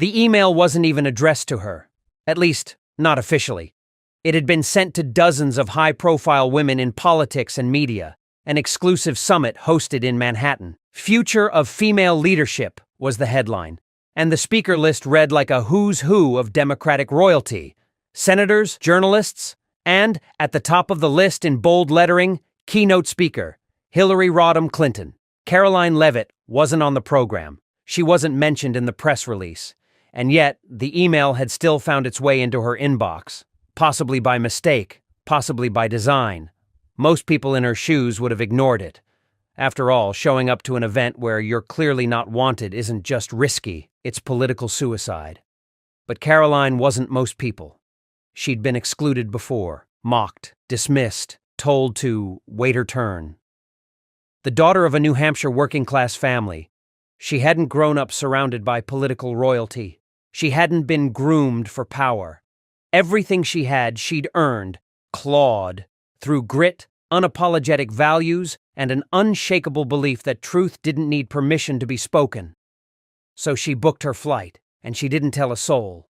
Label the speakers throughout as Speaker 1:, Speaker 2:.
Speaker 1: The email wasn't even addressed to her, at least, not officially. It had been sent to dozens of high-profile women in politics and media, an exclusive summit hosted in Manhattan. "Future of Female Leadership" was the headline, and the speaker list read like a who's who of Democratic royalty. Senators, journalists, and, at the top of the list in bold lettering, keynote speaker, Hillary Rodham Clinton. Karoline Leavitt wasn't on the program. She wasn't mentioned in the press release. And yet, the email had still found its way into her inbox. Possibly by mistake, possibly by design. Most people in her shoes would have ignored it. After all, showing up to an event where you're clearly not wanted isn't just risky, it's political suicide. But Karoline wasn't most people. She'd been excluded before, mocked, dismissed, told to wait her turn. The daughter of a New Hampshire working-class family, she hadn't grown up surrounded by political royalty. She hadn't been groomed for power. Everything she had, she'd earned, clawed, through grit, unapologetic values, and an unshakable belief that truth didn't need permission to be spoken. So she booked her flight, and she didn't tell a soul.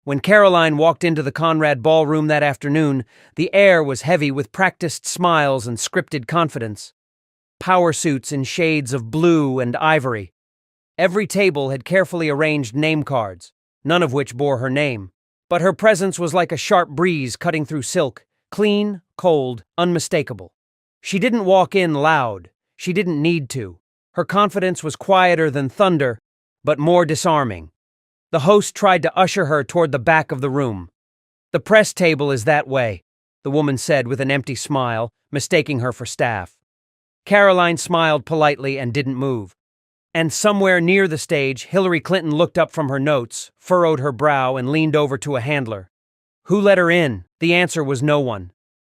Speaker 1: When Karoline walked into the Conrad ballroom that afternoon, the air was heavy with practiced smiles and scripted confidence. Power suits in shades of blue and ivory. Every table had carefully arranged name cards, none of which bore her name. But her presence was like a sharp breeze cutting through silk, clean, cold, unmistakable. She didn't walk in loud. She didn't need to. Her confidence was quieter than thunder, but more disarming. The host tried to usher her toward the back of the room. "The press table is that way," the woman said with an empty smile, mistaking her for staff. Karoline smiled politely and didn't move. And somewhere near the stage, Hillary Clinton looked up from her notes, furrowed her brow, and leaned over to a handler. Who let her in? The answer was no one.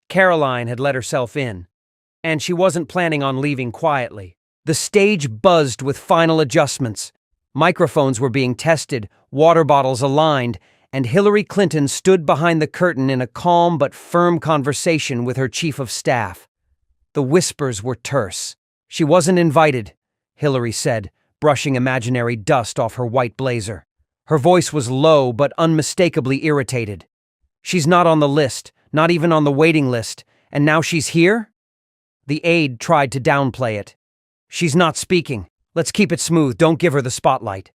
Speaker 1: Karoline had let herself in. And she wasn't planning on leaving quietly. The stage buzzed with final adjustments. Microphones were being tested, water bottles aligned, and Hillary Clinton stood behind the curtain in a calm but firm conversation with her chief of staff. The whispers were terse. "She wasn't invited," Hillary said, brushing imaginary dust off her white blazer. Her voice was low but unmistakably irritated. "She's not on the list, not even on the waiting list, and now she's here?" The aide tried to downplay it. "She's not speaking. Let's keep it smooth, don't give her the spotlight."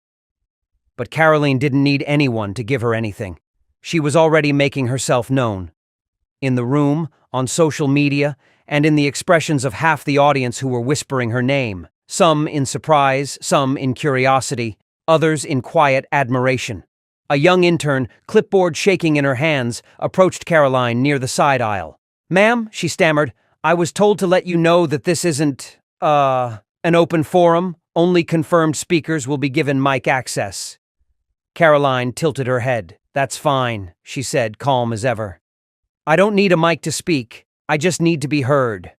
Speaker 1: But Karoline didn't need anyone to give her anything. She was already making herself known. In the room, on social media, and in the expressions of half the audience who were whispering her name. Some in surprise, some in curiosity, others in quiet admiration. A young intern, clipboard shaking in her hands, approached Karoline near the side aisle. "Ma'am," she stammered, "I was told to let you know that this isn't, an open forum. Only confirmed speakers will be given mic access." Karoline tilted her head. "That's fine," she said, calm as ever. "I don't need a mic to speak. I just need to be heard."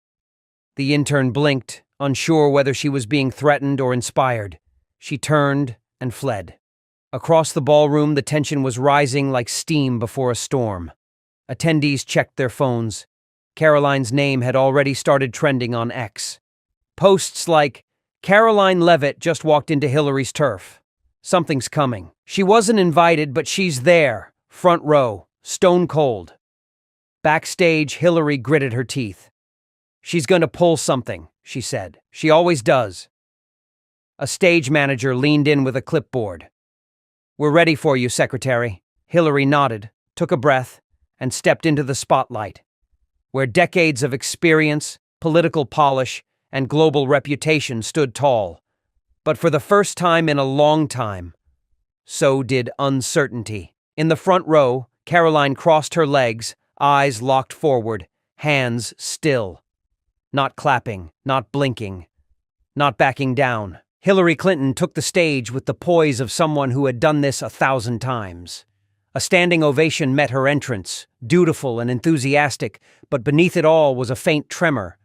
Speaker 1: The intern blinked, unsure whether she was being threatened or inspired. She turned and fled. Across the ballroom, the tension was rising like steam before a storm. Attendees checked their phones. Karoline's name had already started trending on X. Posts like, "Karoline Leavitt just walked into Hillary's turf. Something's coming. She wasn't invited, but she's there. Front row. Stone cold." Backstage, Hillary gritted her teeth. "She's going to pull something," she said. "She always does." A stage manager leaned in with a clipboard. "We're ready for you, Secretary." Hillary nodded, took a breath, and stepped into the spotlight, where decades of experience, political polish, and global reputation stood tall. But for the first time in a long time, so did uncertainty. In the front row, Karoline crossed her legs, eyes locked forward, hands still. Not clapping, not blinking, not backing down. Hillary Clinton took the stage with the poise of someone who had done this 1,000 times. A standing ovation met her entrance, dutiful and enthusiastic, but beneath it all was a faint tremor.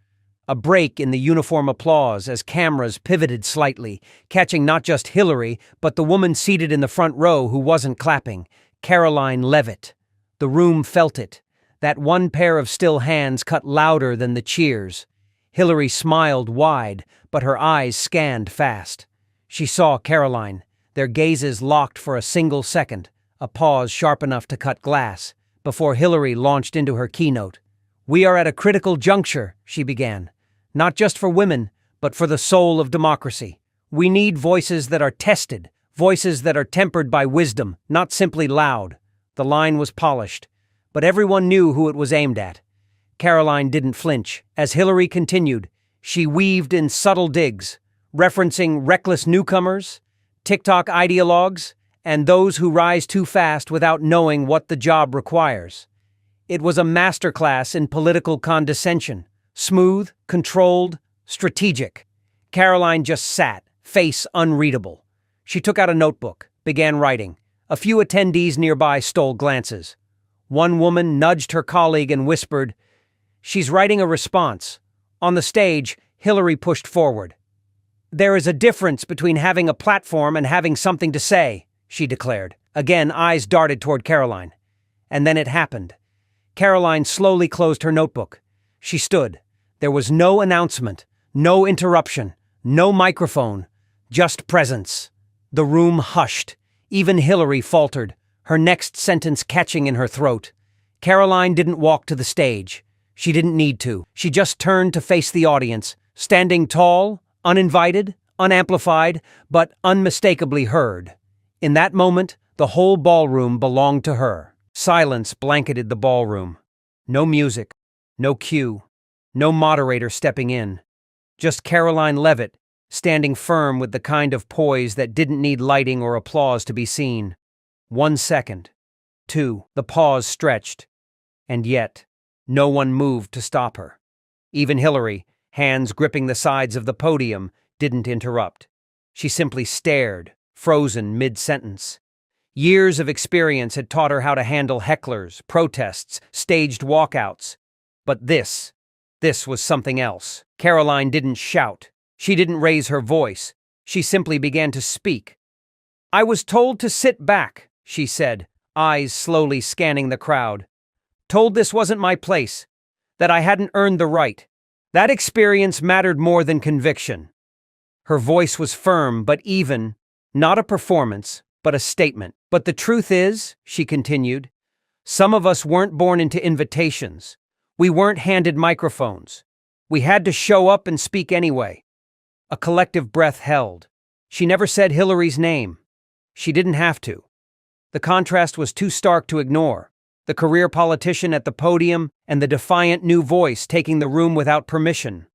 Speaker 1: A break in the uniform applause as cameras pivoted slightly, catching not just Hillary, but the woman seated in the front row who wasn't clapping, Karoline Leavitt. The room felt it. That one pair of still hands cut louder than the cheers. Hillary smiled wide, but her eyes scanned fast. She saw Karoline, their gazes locked for a single second, a pause sharp enough to cut glass, before Hillary launched into her keynote. "We are at a critical juncture," she began, "not just for women, but for the soul of democracy. We need voices that are tested, voices that are tempered by wisdom, not simply loud." The line was polished, but everyone knew who it was aimed at. Karoline didn't flinch. As Hillary continued, she weaved in subtle digs, referencing reckless newcomers, TikTok ideologues, and those who rise too fast without knowing what the job requires. It was a masterclass in political condescension, smooth, controlled, strategic. Karoline just sat, face unreadable. She took out a notebook, began writing. A few attendees nearby stole glances. One woman nudged her colleague and whispered, "She's writing a response." On the stage, Hillary pushed forward. "There is a difference between having a platform and having something to say," she declared. Again, eyes darted toward Karoline. And then it happened. Karoline slowly closed her notebook. She stood. There was no announcement, no interruption, no microphone, just presence. The room hushed. Even Hillary faltered, her next sentence catching in her throat. Karoline didn't walk to the stage. She didn't need to. She just turned to face the audience, standing tall, uninvited, unamplified, but unmistakably heard. In that moment, the whole ballroom belonged to her. Silence blanketed the ballroom. No music, no cue, no moderator stepping in. Just Karoline Leavitt, standing firm with the kind of poise that didn't need lighting or applause to be seen. 1 second. 2. The pause stretched. And yet, no one moved to stop her. Even Hillary, hands gripping the sides of the podium, didn't interrupt. She simply stared, frozen mid-sentence. Years of experience had taught her how to handle hecklers, protests, staged walkouts. But this was something else. Karoline didn't shout. She didn't raise her voice. She simply began to speak. "I was told to sit back," she said, eyes slowly scanning the crowd. "Told this wasn't my place, that I hadn't earned the right. That experience mattered more than conviction." Her voice was firm but even, not a performance, but a statement. "But the truth is," she continued, "some of us weren't born into invitations. We weren't handed microphones. We had to show up and speak anyway." A collective breath held. She never said Hillary's name. She didn't have to. The contrast was too stark to ignore. The career politician at the podium and the defiant new voice taking the room without permission.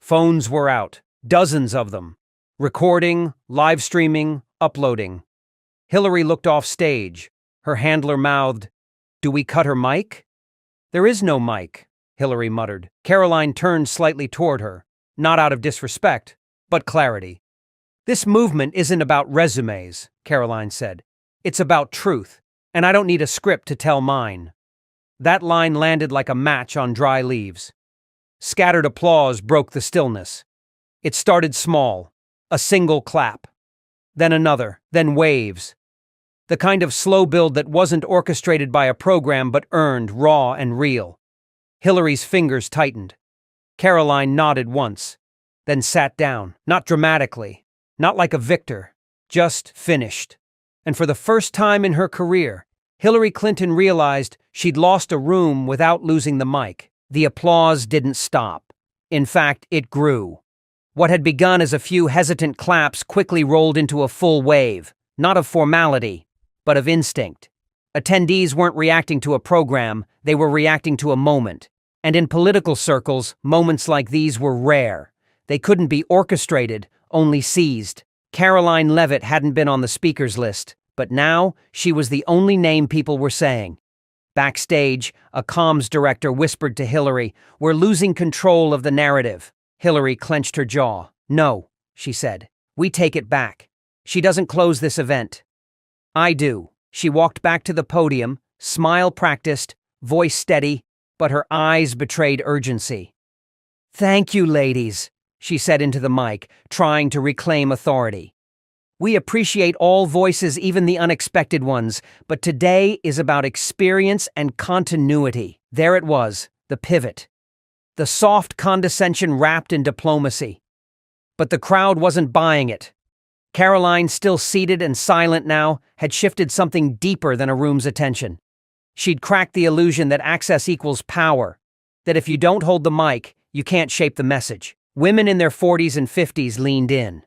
Speaker 1: Phones were out, dozens of them. Recording, live streaming, uploading. Hillary looked off stage. Her handler mouthed, "Do we cut her mic?" "There is no mic," Hillary muttered. Karoline turned slightly toward her, not out of disrespect, but clarity. "This movement isn't about resumes," Karoline said. "It's about truth, and I don't need a script to tell mine." That line landed like a match on dry leaves. Scattered applause broke the stillness. It started small, a single clap. Then another, then waves. The kind of slow build that wasn't orchestrated by a program but earned, raw and real. Hillary's fingers tightened. Karoline nodded once, then sat down, not dramatically, not like a victor, just finished. And for the first time in her career, Hillary Clinton realized she'd lost a room without losing the mic. The applause didn't stop. In fact, it grew. What had begun as a few hesitant claps quickly rolled into a full wave, not of formality, but of instinct. Attendees weren't reacting to a program, they were reacting to a moment. And in political circles, moments like these were rare. They couldn't be orchestrated, only seized. Karoline Leavitt hadn't been on the speakers list, but now she was the only name people were saying. Backstage, a comms director whispered to Hillary, "We're losing control of the narrative." Hillary clenched her jaw. "No," she said. "We take it back. She doesn't close this event." "I do." She walked back to the podium, smile practiced, voice steady, but her eyes betrayed urgency. "Thank you, ladies," she said into the mic, trying to reclaim authority. "We appreciate all voices, even the unexpected ones, but today is about experience and continuity." There it was, the pivot. The soft condescension wrapped in diplomacy. But the crowd wasn't buying it. Karoline, still seated and silent now, had shifted something deeper than a room's attention. She'd cracked the illusion that access equals power, that if you don't hold the mic, you can't shape the message. Women in their 40s and 50s leaned in.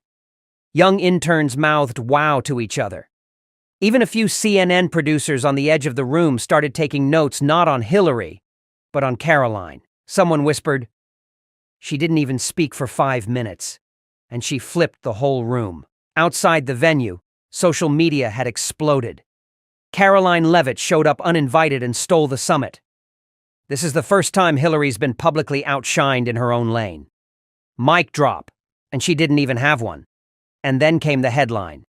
Speaker 1: Young interns mouthed wow to each other. Even a few CNN producers on the edge of the room started taking notes not on Hillary, but on Karoline. Someone whispered, "She didn't even speak for 5 minutes, and she flipped the whole room." Outside the venue, social media had exploded. Karoline Leavitt showed up uninvited and stole the summit. This is the first time Hillary's been publicly outshined in her own lane. Mic drop, and she didn't even have one. And then came the headline.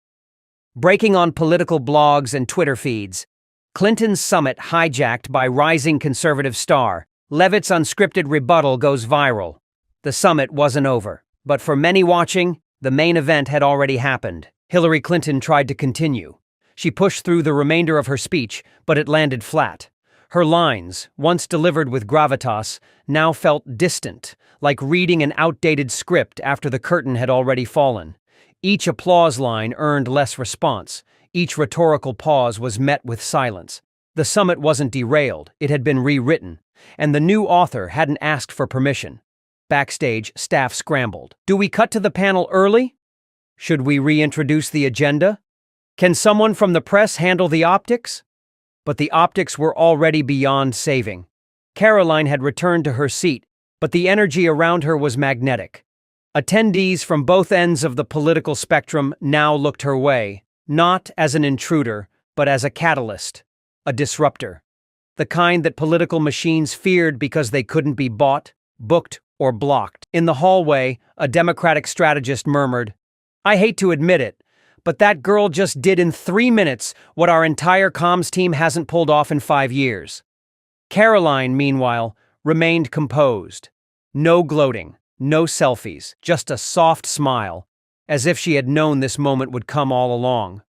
Speaker 1: Breaking on political blogs and Twitter feeds, Clinton's summit hijacked by rising conservative star. Leavitt's unscripted rebuttal goes viral. The summit wasn't over, but for many watching, the main event had already happened. Hillary Clinton tried to continue. She pushed through the remainder of her speech, but it landed flat. Her lines, once delivered with gravitas, now felt distant, like reading an outdated script after the curtain had already fallen. Each applause line earned less response. Each rhetorical pause was met with silence. The summit wasn't derailed, it had been rewritten, and the new author hadn't asked for permission. Backstage, staff scrambled. Do we cut to the panel early? Should we reintroduce the agenda? Can someone from the press handle the optics? But the optics were already beyond saving. Karoline had returned to her seat, but the energy around her was magnetic. Attendees from both ends of the political spectrum now looked her way, not as an intruder, but as a catalyst, a disruptor. The kind that political machines feared because they couldn't be bought, booked, or blocked. In the hallway, a Democratic strategist murmured, "I hate to admit it, but that girl just did in 3 minutes what our entire comms team hasn't pulled off in 5 years. Karoline, meanwhile, remained composed. No gloating, no selfies, just a soft smile, as if she had known this moment would come all along.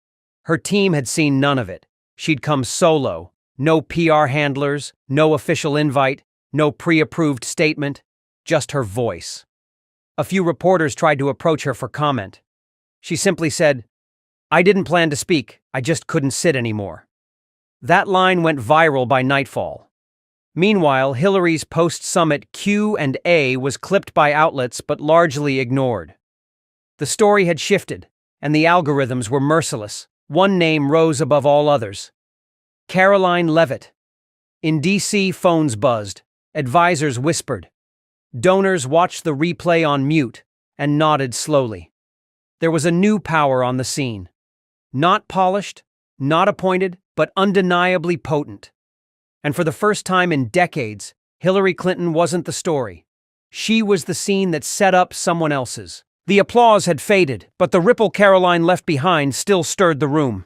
Speaker 1: Her team had seen none of it. She'd come solo, no PR handlers, no official invite, no pre-approved statement, just her voice. A few reporters tried to approach her for comment. She simply said, "I didn't plan to speak, I just couldn't sit anymore." That line went viral by nightfall. Meanwhile, Hillary's post-summit Q&A was clipped by outlets but largely ignored. The story had shifted, and the algorithms were merciless. One name rose above all others. Karoline Leavitt. In D.C., phones buzzed, advisors whispered. Donors watched the replay on mute and nodded slowly. There was a new power on the scene. Not polished, not appointed, but undeniably potent. And for the first time in decades, Hillary Clinton wasn't the story. She was the scene that set up someone else's. The applause had faded, but the ripple Karoline left behind still stirred the room.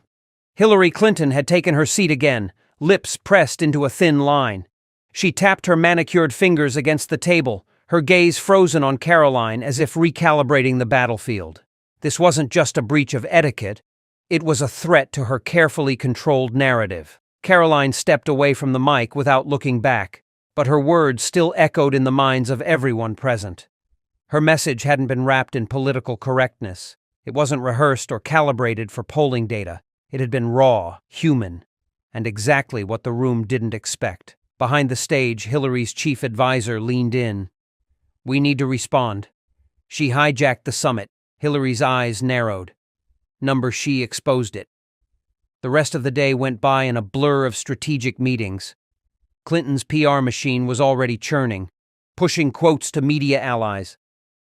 Speaker 1: Hillary Clinton had taken her seat again, lips pressed into a thin line. She tapped her manicured fingers against the table, her gaze frozen on Karoline as if recalibrating the battlefield. This wasn't just a breach of etiquette, it was a threat to her carefully controlled narrative. Karoline stepped away from the mic without looking back, but her words still echoed in the minds of everyone present. Her message hadn't been wrapped in political correctness. It wasn't rehearsed or calibrated for polling data. It had been raw, human, and exactly what the room didn't expect. Behind the stage, Hillary's chief advisor leaned in. "We need to respond." She hijacked the summit. Hillary's eyes narrowed. She exposed it. The rest of the day went by in a blur of strategic meetings. Clinton's PR machine was already churning, pushing quotes to media allies,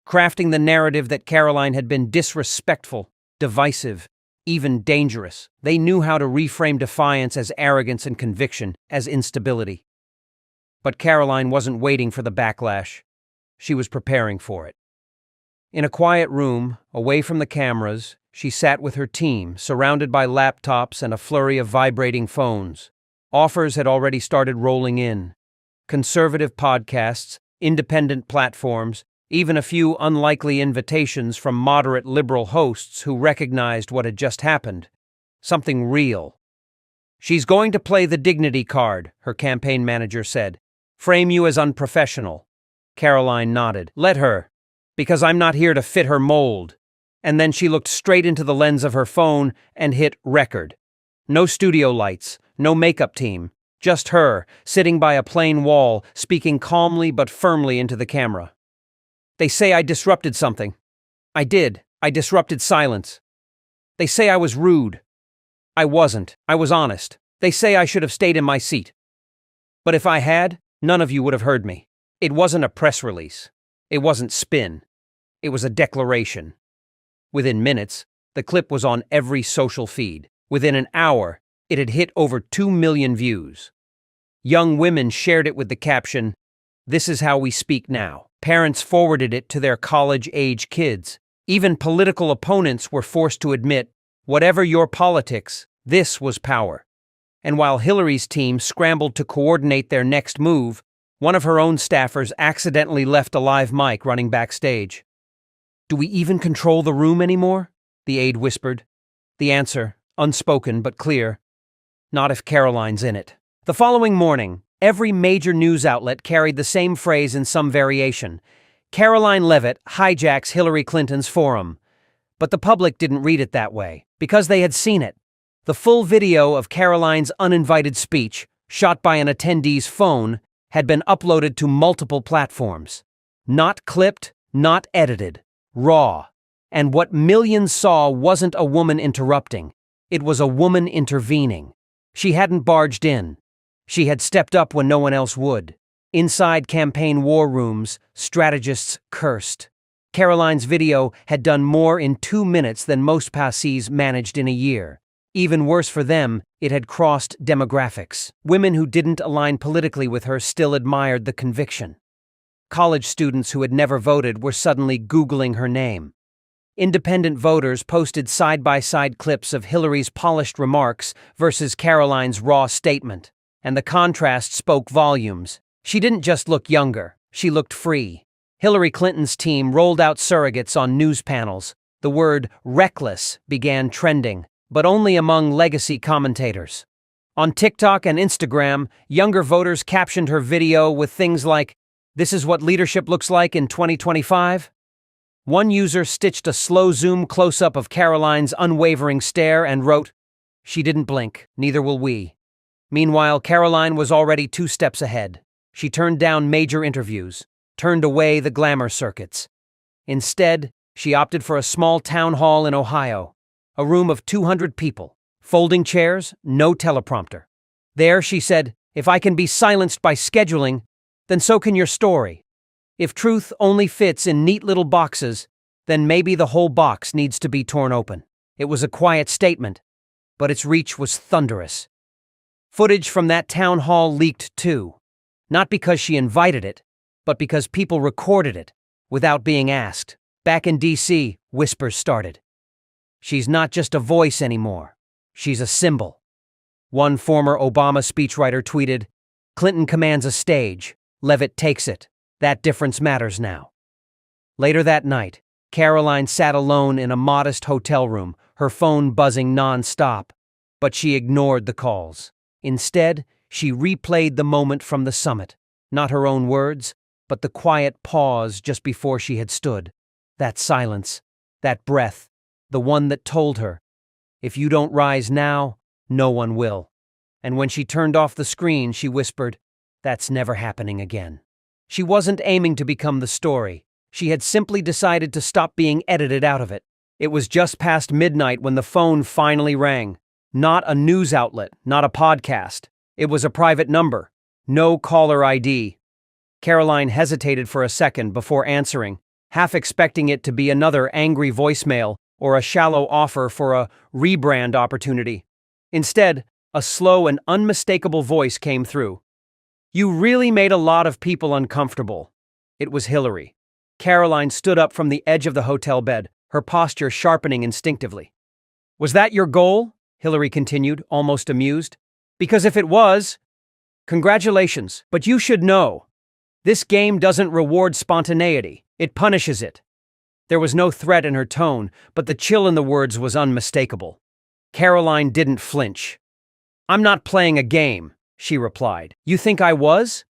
Speaker 1: crafting the narrative that Karoline had been disrespectful, divisive, even dangerous. They knew how to reframe defiance as arrogance and conviction as instability. But Karoline wasn't waiting for the backlash. She was preparing for it. In a quiet room, away from the cameras, she sat with her team, surrounded by laptops and a flurry of vibrating phones. Offers had already started rolling in. Conservative podcasts, independent platforms, even a few unlikely invitations from moderate liberal hosts who recognized what had just happened. Something real. "She's going to play the dignity card," her campaign manager said. "Frame you as unprofessional." Karoline nodded. "Let her, because I'm not here to fit her mold." And then she looked straight into the lens of her phone and hit record. No studio lights, no makeup team, just her, sitting by a plain wall, speaking calmly but firmly into the camera. They say I disrupted something. I did. I disrupted silence. They say I was rude. I wasn't. I was honest. They say I should have stayed in my seat. But if I had, none of you would have heard me. It wasn't a press release. It wasn't spin. It was a declaration. Within minutes, the clip was on every social feed. Within an hour, it had hit over 2 million views. Young women shared it with the caption, "This is how we speak now." Parents forwarded it to their college-age kids. Even political opponents were forced to admit, whatever your politics, this was power. And while Hillary's team scrambled to coordinate their next move, one of her own staffers accidentally left a live mic running backstage. "Do we even control the room anymore?" the aide whispered. The answer, unspoken but clear, "Not if Karoline's in it." The following morning, every major news outlet carried the same phrase in some variation. Karoline Leavitt hijacks Hillary Clinton's forum. But the public didn't read it that way, because they had seen it. The full video of Karoline's uninvited speech, shot by an attendee's phone, had been uploaded to multiple platforms. Not clipped, not edited. Raw. And what millions saw wasn't a woman interrupting. It was a woman intervening. She hadn't barged in. She had stepped up when no one else would. Inside campaign war rooms, strategists cursed. Karoline's video had done more in 2 minutes than most passes managed in a year. Even worse for them, it had crossed demographics. Women who didn't align politically with her still admired the conviction. College students who had never voted were suddenly Googling her name. Independent voters posted side-by-side clips of Hillary's polished remarks versus Karoline's raw statement, and the contrast spoke volumes. She didn't just look younger, she looked free. Hillary Clinton's team rolled out surrogates on news panels. The word reckless began trending, but only among legacy commentators. On TikTok and Instagram, younger voters captioned her video with things like, "This is what leadership looks like in 2025? One user stitched a slow zoom close-up of Karoline's unwavering stare and wrote, "She didn't blink, neither will we." Meanwhile, Karoline was already 2 steps ahead. She turned down major interviews, turned away the glamour circuits. Instead, she opted for a small town hall in Ohio, a room of 200 people, folding chairs, no teleprompter. There, she said, "If I can be silenced by scheduling, then so can your story. If truth only fits in neat little boxes, then maybe the whole box needs to be torn open." It was a quiet statement, but its reach was thunderous. Footage from that town hall leaked too, not because she invited it, but because people recorded it without being asked. Back in D.C., whispers started. "She's not just a voice anymore. She's a symbol." One former Obama speechwriter tweeted, "Clinton commands a stage. Leavitt takes it. That difference matters now." Later that night, Karoline sat alone in a modest hotel room, her phone buzzing non-stop, but she ignored the calls. Instead, she replayed the moment from the summit, not her own words, but the quiet pause just before she had stood. That silence, that breath, the one that told her, "If you don't rise now, no one will." And when she turned off the screen, she whispered, "That's never happening again." She wasn't aiming to become the story. She had simply decided to stop being edited out of it. It was just past midnight when the phone finally rang. Not a news outlet, not a podcast. It was a private number. No caller ID. Karoline hesitated for a second before answering, half expecting it to be another angry voicemail or a shallow offer for a rebrand opportunity. Instead, a slow and unmistakable voice came through. "You really made a lot of people uncomfortable." It was Hillary. Karoline stood up from the edge of the hotel bed, her posture sharpening instinctively. "Was that your goal?" Hillary continued, almost amused. "Because if it was, congratulations, but you should know. This game doesn't reward spontaneity, it punishes it." There was no threat in her tone, but the chill in the words was unmistakable. Karoline didn't flinch. "I'm not playing a game," she replied. "You think I was?"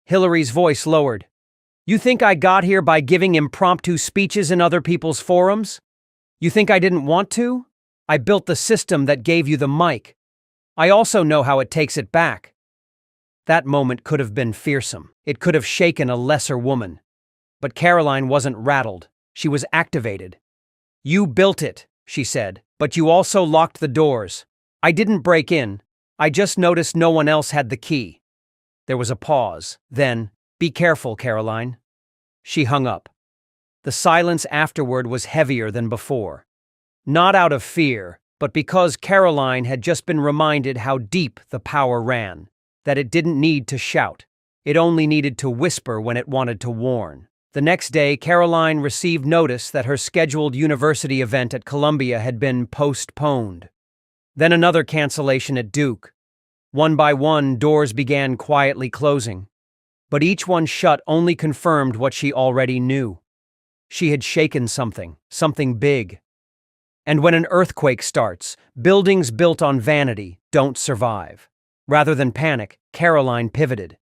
Speaker 1: Hillary's voice lowered. "You think I got here by giving impromptu speeches in other people's forums? You think I didn't want to? I built the system that gave you the mic. I also know how it takes it back. That moment could have been fearsome. It could have shaken a lesser woman. But Karoline wasn't rattled. She was activated. You built it, she said, but you also locked the doors. I didn't break in. I just noticed no one else had the key. There was a pause. Then, be careful, Karoline. She hung up. The silence afterward was heavier than before. Not out of fear, but because Karoline had just been reminded how deep the power ran, that it didn't need to shout. It only needed to whisper when it wanted to warn. The next day, Karoline received notice that her scheduled university event at Columbia had been postponed. Then another cancellation at Duke. One by one, doors began quietly closing. But each one shut only confirmed what she already knew. She had shaken something big. And when an earthquake starts, buildings built on vanity don't survive. Rather than panic, Karoline pivoted.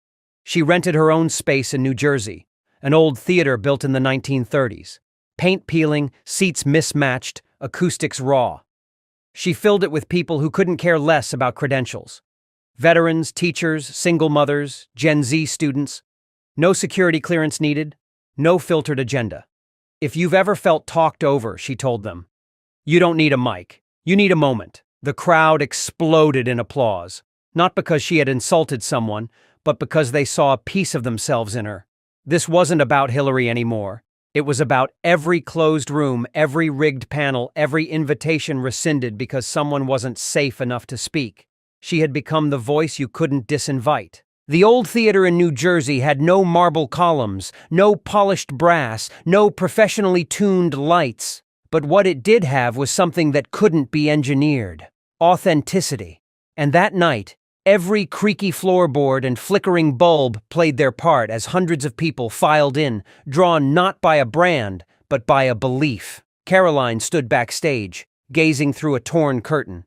Speaker 1: She rented her own space in New Jersey, an old theater built in the 1930s. Paint peeling, seats mismatched, acoustics raw. She filled it with people who couldn't care less about credentials. Veterans, teachers, single mothers, Gen Z students. No security clearance needed, no filtered agenda. If you've ever felt talked over, she told them, you don't need a mic. You need a moment. The crowd exploded in applause, not because she had insulted someone, but because they saw a piece of themselves in her. This wasn't about Hillary anymore. It was about every closed room, every rigged panel, every invitation rescinded because someone wasn't safe enough to speak. She had become the voice you couldn't disinvite. The old theater in New Jersey had no marble columns, no polished brass, no professionally tuned lights. But what it did have was something that couldn't be engineered: authenticity. And that night, every creaky floorboard and flickering bulb played their part as hundreds of people filed in, drawn not by a brand, but by a belief. Karoline stood backstage, gazing through a torn curtain.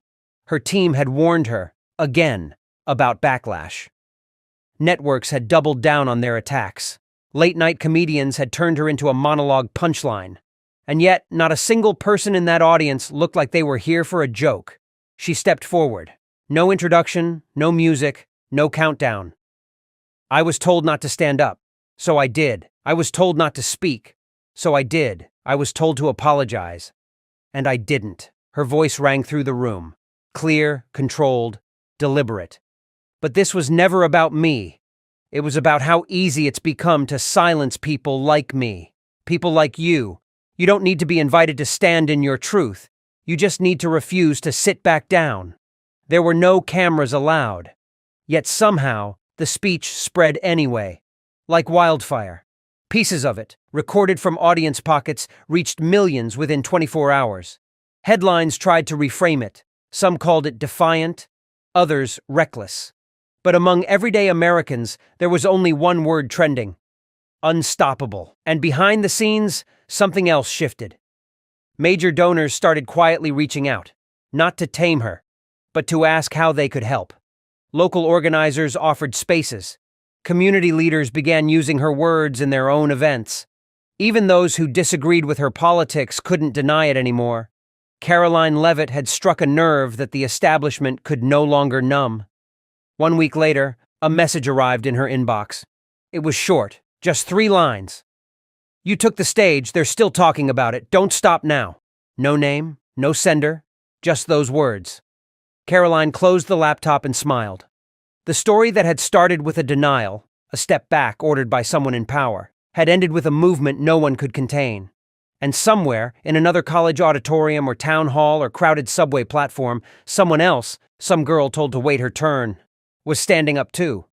Speaker 1: Her team had warned her, again, about backlash. Networks had doubled down on their attacks. Late-night comedians had turned her into a monologue punchline. And yet, not a single person in that audience looked like they were here for a joke. She stepped forward. No introduction, no music, no countdown. I was told not to stand up, so I did. I was told not to speak, so I did. I was told to apologize, and I didn't. Her voice rang through the room. Clear, controlled, deliberate. But this was never about me. It was about how easy it's become to silence people like me. People like you. You don't need to be invited to stand in your truth. You just need to refuse to sit back down. There were no cameras allowed. Yet somehow, the speech spread anyway. Like wildfire. Pieces of it, recorded from audience pockets, reached millions within 24 hours. Headlines tried to reframe it. Some called it defiant, others reckless. But among everyday Americans, there was only one word trending: unstoppable. And behind the scenes, something else shifted. Major donors started quietly reaching out, not to tame her, but to ask how they could help. Local organizers offered spaces. Community leaders began using her words in their own events. Even those who disagreed with her politics couldn't deny it anymore. Karoline Leavitt had struck a nerve that the establishment could no longer numb. 1 week later, a message arrived in her inbox. It was short, just 3 lines. You took the stage, they're still talking about it, don't stop now. No name, no sender, just those words. Karoline closed the laptop and smiled. The story that had started with a denial, a step back ordered by someone in power, had ended with a movement no one could contain. And somewhere, in another college auditorium or town hall or crowded subway platform, someone else, some girl told to wait her turn, was standing up too.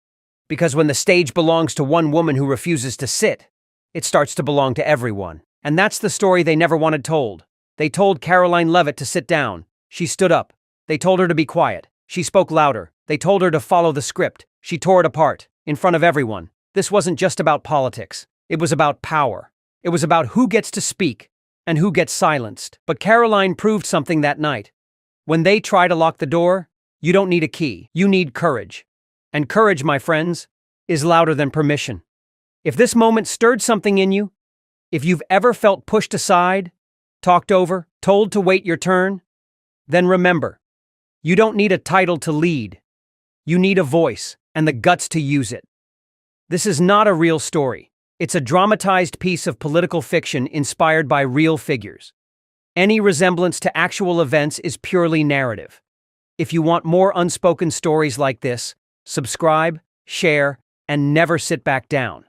Speaker 1: Because when the stage belongs to one woman who refuses to sit, it starts to belong to everyone. And that's the story they never wanted told. They told Karoline Leavitt to sit down. She stood up. They told her to be quiet. She spoke louder. They told her to follow the script. She tore it apart, in front of everyone. This wasn't just about politics. It was about power. It was about who gets to speak and who gets silenced. But Karoline proved something that night. When they try to lock the door, you don't need a key. You need courage. And courage, my friends, is louder than permission. If this moment stirred something in you, if you've ever felt pushed aside, talked over, told to wait your turn? Then remember, you don't need a title to lead. You need a voice and the guts to use it. This is not a real story. It's a dramatized piece of political fiction inspired by real figures. Any resemblance to actual events is purely narrative. If you want more unspoken stories like this, subscribe, share, and never sit back down.